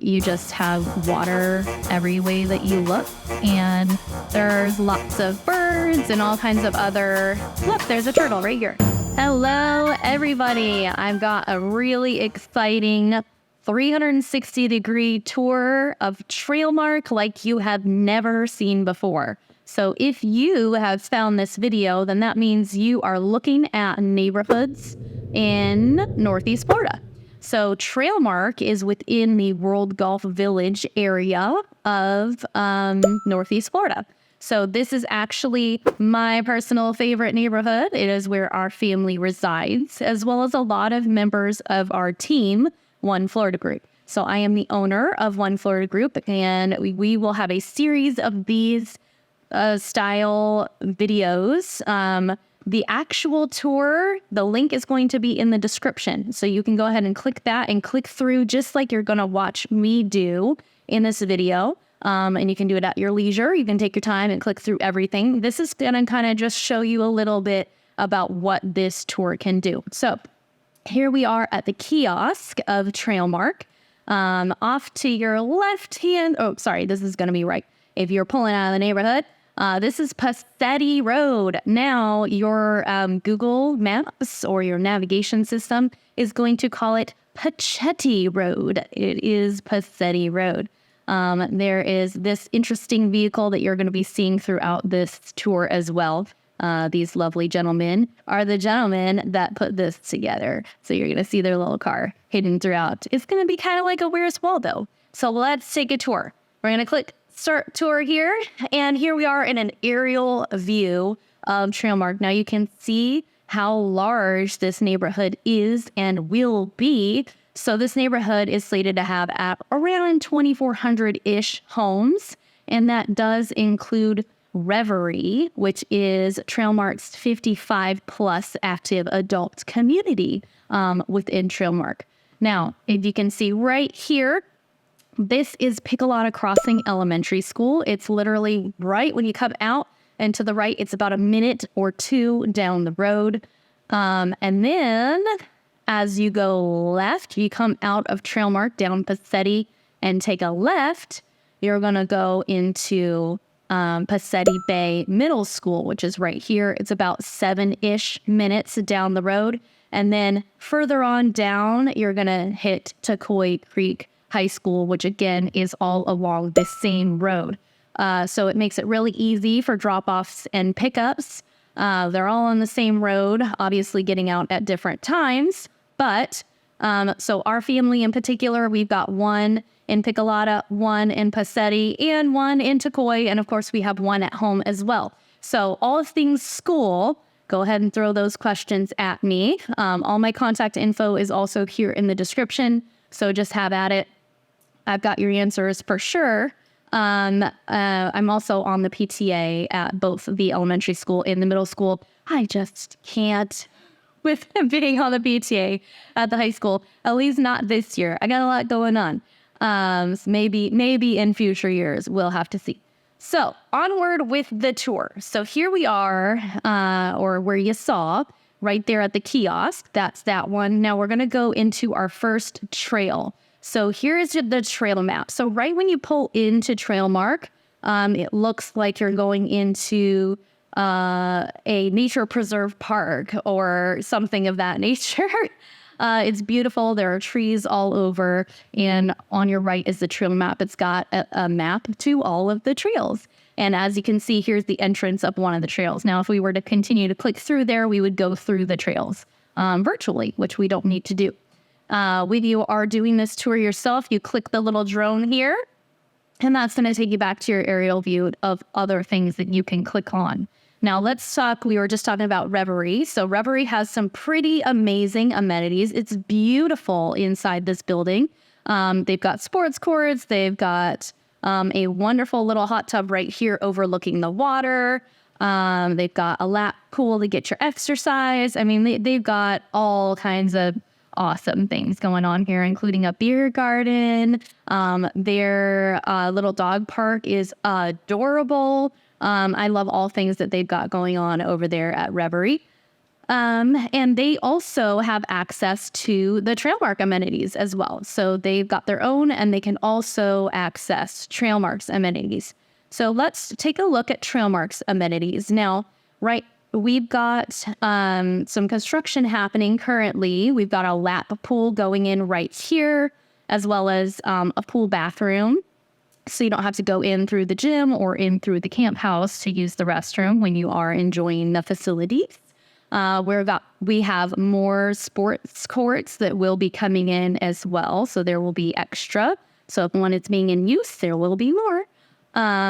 you just have water every way that you look, and there's lots of birds and all kinds of other... Look, there's a turtle right here. Hello, everybody. I've got a really exciting 360-degree tour of TrailMark like you have never seen before. So if you have found this video, then that means you are looking at neighborhoods in Northeast Florida. So TrailMark is within the World Golf Village area of Northeast Florida. So this is actually my personal favorite neighborhood. It is where our family resides, as well as a lot of members of our team, One Florida Group. So I am the owner of One Florida Group, and we will have a series of these style videos. The actual tour, the link is going to be in the description. So you can go ahead and click that and click through just like you're going to watch me do in this video. And you can do it at your leisure. You can take your time and click through everything. This is going to kind of just show you a little bit about what this tour can do. So here we are at the kiosk of TrailMark. Off to your left hand. Oh, sorry, this is going to be right. If you're pulling out of the neighborhood, this is Pacetti Road. Now, your Google Maps or your navigation system is going to call it Pacetti Road. It is Pacetti Road. There is this interesting vehicle that you're going to be seeing throughout this tour as well. These lovely gentlemen are the gentlemen that put this together. So you're going to see their little car hidden throughout. It's going to be kind of like a Where's Waldo. So let's take a tour. We're going to click Start Tour here. And here we are in an aerial view of TrailMark. Now you can see how large this neighborhood is and will be. So this neighborhood is slated to have at around 2,400-ish homes. And that does include Reverie, which is TrailMark's 55-plus active adult community within TrailMark. Now, if you can see right here, this is Piccolata Crossing Elementary School. It's literally right when you come out, and to the right, it's about a minute or two down the road. And then as you go left, you come out of TrailMark down Pacetti and take a left, you're going to go into Pacetti Bay Middle School, which is right here. It's about 7-ish minutes down the road. And then further on down, you're going to hit Tucoy Creek High School, which again is all along the same road. So it makes it really easy for drop-offs and pickups. They're all on the same road, obviously getting out at different times. But so our family in particular, we've got one in Piccolata, one in Pacetti, and one in Tucoy. And of course, we have one at home as well. So all things school, go ahead and throw those questions at me. All my contact info is also here in the description. So just have at it. I've got your answers for sure. I'm also on the PTA at both the elementary school and the middle school. I just can't with being on the PTA at the high school, at least not this year. I got a lot going on. Maybe in future years, we'll have to see. So onward with the tour. So here we are, or where you saw right there at the kiosk. That's that one. Now we're going to go into our first trail. So here's the trail map. So right when you pull into TrailMark, it looks like you're going into a nature preserve park or something of that nature. It's beautiful. There are trees all over. And on your right is the trail map. It's got a map to all of the trails. And as you can see, here's the entrance of one of the trails. Now, if we were to continue to click through there, we would go through the trails virtually, which we don't need to do. When you are doing this tour yourself, you click the little drone here, and that's going to take you back to your aerial view of other things that you can click on. Now let's talk, we were just talking about Reverie. So Reverie has some pretty amazing amenities. It's beautiful inside this building. They've got sports courts. They've got a wonderful little hot tub right here overlooking the water. They've got a lap pool to get your exercise. I mean, they've got all kinds of awesome things going on here, including a beer garden. Their little dog park is adorable. I love all things that they've got going on over there at Reverie. And they also have access to the TrailMark amenities as well. So they've got their own, and they can also access TrailMark's amenities. So let's take a look at TrailMark's amenities. Now, we've got some construction happening currently. We've got a lap pool going in right here, as well as a pool bathroom. So you don't have to go in through the gym or in through the camp house to use the restroom when you are enjoying the facilities. We have more sports courts that will be coming in as well. So there will be extra. So if one is being in use, there will be more.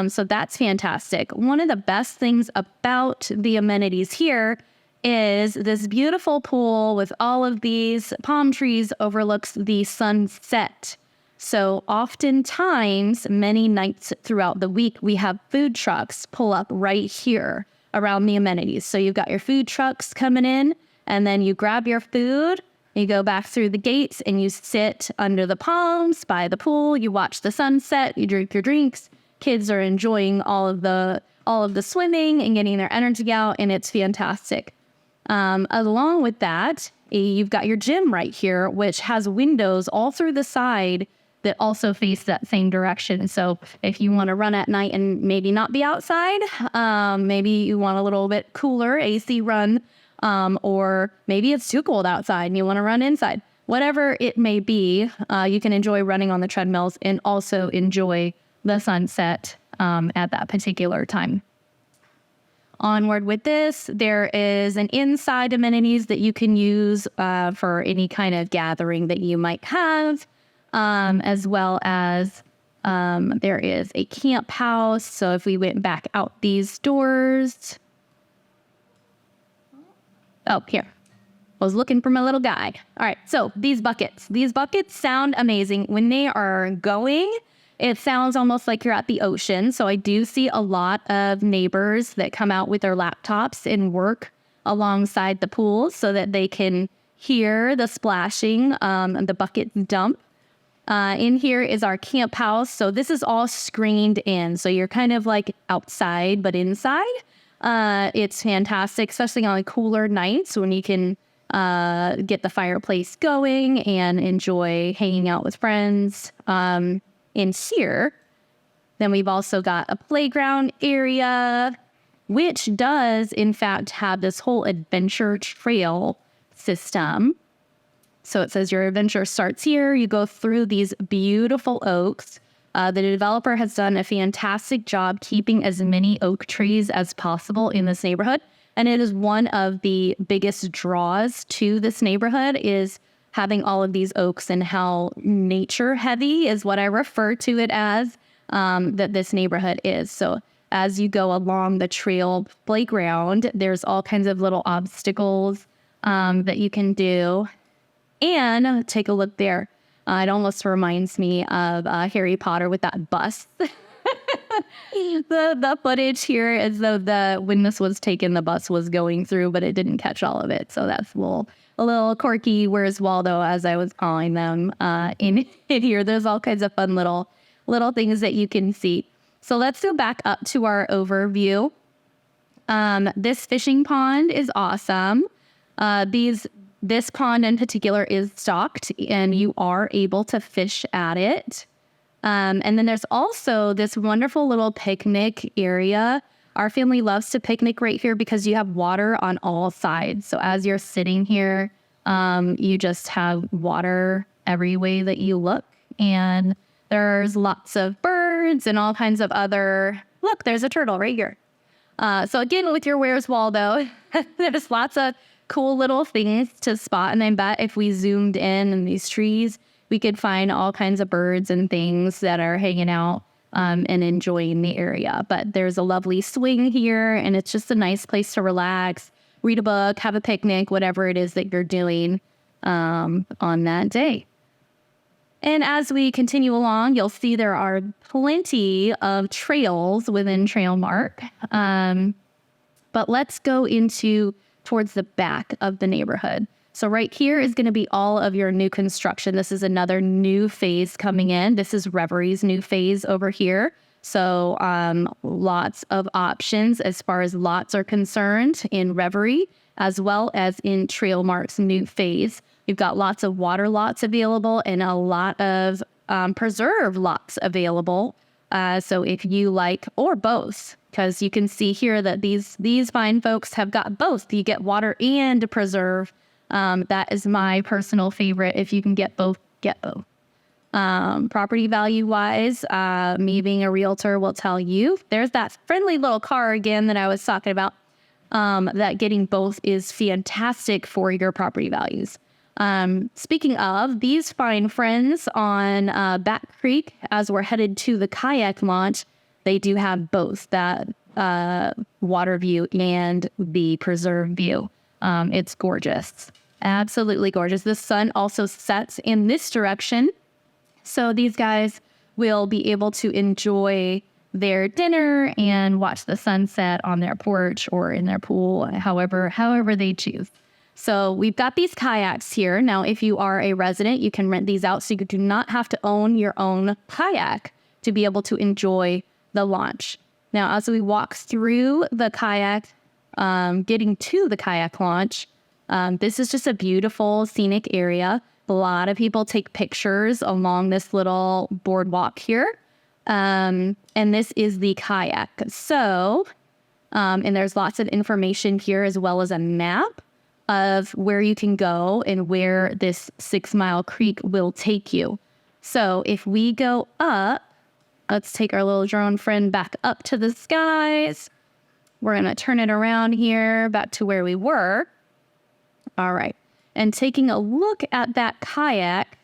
So that's fantastic. One of the best things about the amenities here is this beautiful pool with all of these palm trees overlooks the sunset. So oftentimes, many nights throughout the week, we have food trucks pull up right here around the amenities. So you've got your food trucks coming in, and then you grab your food, you go back through the gates, and you sit under the palms by the pool. You watch the sunset, you drink your drinks. Kids are enjoying all of the swimming and getting their energy out, and it's fantastic. Along with that, you've got your gym right here, which has windows all through the side that also face that same direction. So if you want to run at night and maybe not be outside, maybe you want a little bit cooler AC run, or maybe it's too cold outside and you want to run inside. Whatever it may be, you can enjoy running on the treadmills and also enjoy the sunset at that particular time. Onward with this, there is an inside amenities that you can use for any kind of gathering that you might have, as well as there is a camp house. So if we went back out these doors, oh, here. I was looking for my little guy. All right, so these buckets sound amazing. When they are going, it sounds almost like you're at the ocean. So I do see a lot of neighbors that come out with their laptops and work alongside the pool so that they can hear the splashing and the buckets dump. In here is our camp house. So this is all screened in. So you're kind of like outside, but inside. It's fantastic, especially on cooler nights when you can get the fireplace going and enjoy hanging out with friends. In here, then we've also got a playground area, which does, in fact, have this whole adventure trail system. So it says your adventure starts here. You go through these beautiful oaks. The developer has done a fantastic job keeping as many oak trees as possible in this neighborhood. And it is one of the biggest draws to this neighborhood is having all of these oaks and how nature heavy is what I refer to it as, that this neighborhood is. So as you go along the trail playground, there's all kinds of little obstacles that you can do. And take a look there. It almost reminds me of Harry Potter with that bus. The footage here is though when this was taken, the bus was going through, but it didn't catch all of it. So that's a little quirky. Where's Waldo, as I was calling them in here. There's all kinds of fun little things that you can see. So let's go back up to our overview. This fishing pond is awesome. This pond in particular is stocked, and you are able to fish at it. And then there's also this wonderful little picnic area. Our family loves to picnic right here because you have water on all sides. So as you're sitting here, you just have water every way that you look. And there's lots of birds and all kinds of other... Look, there's a turtle right here. So again, with your Where's Waldo, there's lots of cool little things to spot. And I bet if we zoomed in these trees, we could find all kinds of birds and things that are hanging out and enjoying the area. But there's a lovely swing here, and it's just a nice place to relax, read a book, have a picnic, whatever it is that you're doing on that day. And as we continue along, you'll see there are plenty of trails within TrailMark. But let's go towards the back of the neighborhood. So right here is going to be all of your new construction. This is another new phase coming in. This is Reverie's new phase over here. So lots of options as far as lots are concerned in Reverie, as well as in TrailMark's new phase. You've got lots of water lots available and a lot of preserve lots available. So if you like, or both, because you can see here that these fine folks have got both. You get water and preserve. That is my personal favorite. If you can get both, get both. Property value wise, me being a realtor will tell you, there's that friendly little car again that I was talking about, that getting both is fantastic for your property values. Speaking of these fine friends on Back Creek, as we're headed to the kayak launch, they do have both that water view and the preserve view. It's gorgeous. Absolutely gorgeous. The sun also sets in this direction. So these guys will be able to enjoy their dinner and watch the sunset on their porch or in their pool, however they choose. So we've got these kayaks here. Now, if you are a resident, you can rent these out. So you do not have to own your own kayak to be able to enjoy the launch. Now, as we walk through the kayak, getting to the kayak launch, this is just a beautiful scenic area. A lot of people take pictures along this little boardwalk here. And this is the kayak. So, and there's lots of information here as well as a map of where you can go and where this 6 Mile Creek will take you. So if we go up, let's take our little drone friend back up to the skies. We're going to turn it around here back to where we were. All right. And taking a look at that kayak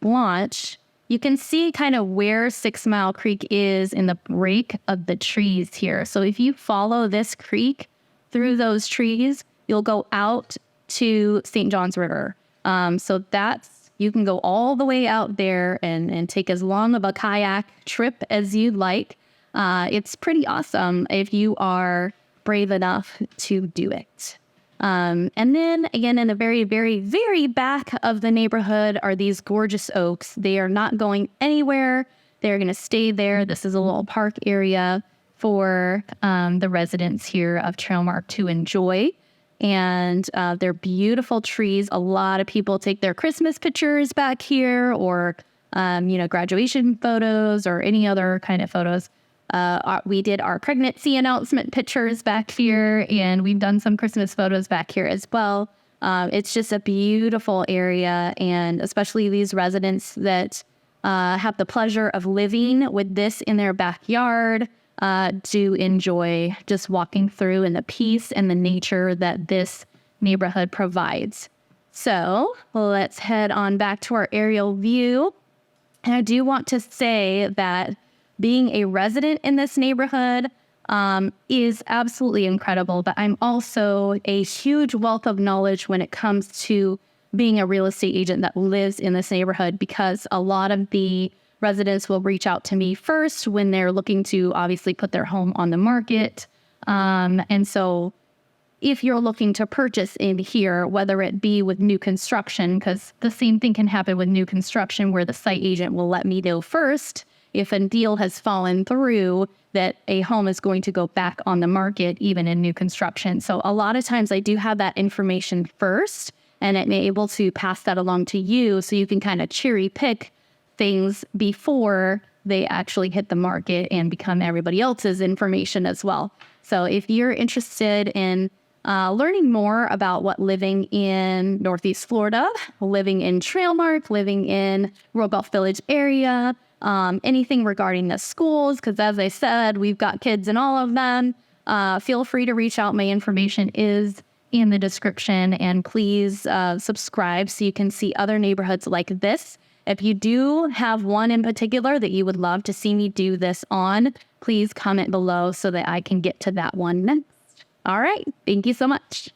launch, you can see kind of where 6 Mile Creek is in the break of the trees here. So if you follow this creek through those trees, you'll go out to St. John's River. So you can go all the way out there and take as long of a kayak trip as you'd like. It's pretty awesome if you are brave enough to do it. And then again, in the very, very, very back of the neighborhood are these gorgeous oaks. They are not going anywhere. They're going to stay there. This is a little park area for the residents here of TrailMark to enjoy. And they're beautiful trees. A lot of people take their Christmas pictures back here, or graduation photos or any other kind of photos. We did our pregnancy announcement pictures back here, and we've done some Christmas photos back here as well. It's just a beautiful area, and especially these residents that have the pleasure of living with this in their backyard do enjoy just walking through and the peace and the nature that this neighborhood provides. So let's head on back to our aerial view. And I do want to say that being a resident in this neighborhood is absolutely incredible, but I'm also a huge wealth of knowledge when it comes to being a real estate agent that lives in this neighborhood, because a lot of the residents will reach out to me first when they're looking to obviously put their home on the market. And so if you're looking to purchase in here, whether it be with new construction, because the same thing can happen with new construction where the site agent will let me know first if a deal has fallen through that a home is going to go back on the market, even in new construction. So a lot of times I do have that information first, and I'm able to pass that along to you so you can kind of cherry pick things before they actually hit the market and become everybody else's information as well. So if you're interested in learning more about what living in Northeast Florida, living in TrailMark, living in Royal Gulf Village area, anything regarding the schools, because as I said, we've got kids in all of them, feel free to reach out. My information is in the description, and please subscribe so you can see other neighborhoods like this. If you do have one in particular that you would love to see me do this on, please comment below so that I can get to that one next. All right. Thank you so much.